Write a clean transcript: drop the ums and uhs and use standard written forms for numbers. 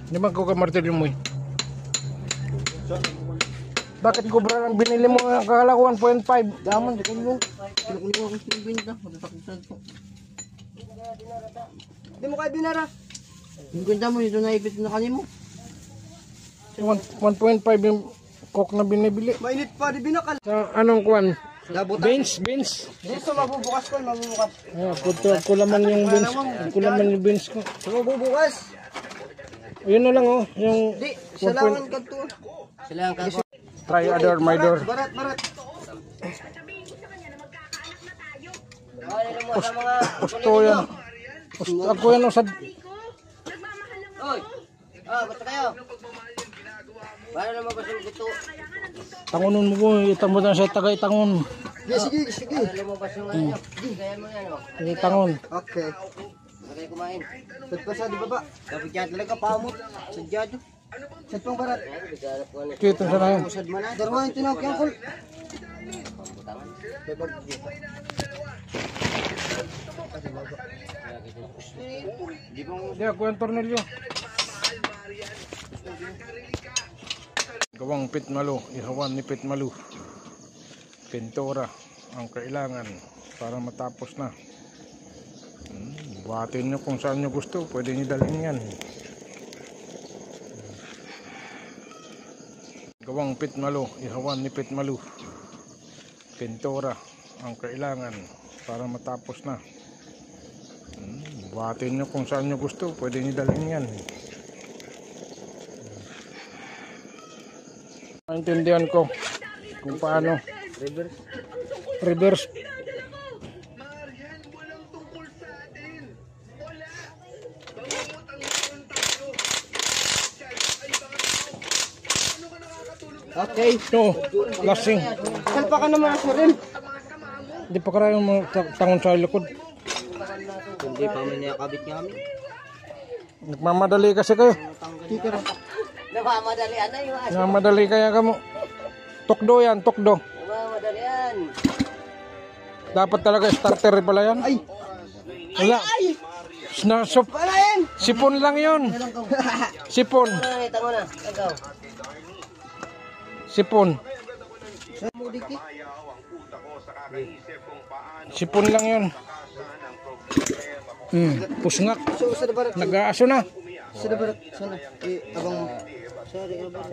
Di ba ko ka martilyo mo eh? Bakit kubra lang binili mo? Kakala ko 1.5. Daman, dukong mo. Kinukunin ako sa binta. Matatakot ko. Hindi mo kaya binara. Yung ganda mo, dito naipit na kanin mo. 1.5 yung coke na binibili. Mainit pa, di binakal. Sa anong kuwan? Beans. Beans. Dito mabubukas ko, mabubukas. Kulaman yung beans. Kulaman yung beans ko. Mabubukas. Yun na lang oh. Yung Di, salangan ka to. Salangan ka to. try other my door. Barat. Gusto yan. Ako yan oh, sa... Oy! Basta kayo. Paano naman ba yung gusto? Tangunon mo po. Itang mo na sa tagay tangon. Sige. Sige tangon. Okay. Bagay kumain. Sa di baba. Kapag yan talaga pamot. Sadya dyo. Sad pang barat. Kito sa na yan. Darwa yung tinawag yung kul. Di ako yung tornilyo. Gawang pitmalo. Ihawan ni pitmalo. Pintura ang kailangan para matapos na. Buhatin nyo kung saan nyo gusto. Pwede nyo dalhin yan. Gawang pitmalo. Ihawan ni pitmalo. Pintura ang kailangan para matapos na. Buhatin nyo kung saan nyo gusto. Pwede nyo dalhin yan. Naintindihan ko kung paano reverse. Okay. No, lasing. Salpa ka naman sa rin. Hindi pa karayong mga tangon sa likod. Hindi pa man nakabit nga kami. Nagmamadali kasi kayo. Nagmamadali kaya kamo. Tukdo yan, tukdo. Nagmamadali yan. Dapat talaga starter pala yan. Ay! Wala. Snarsup. Wala yan! Sipon lang yun. Sipon. Tango na. Tango. Sipon. Sipon lang yun. Pusngak. Nag-aaso na. Sa barat. Sana. Abang... Sorry, abang.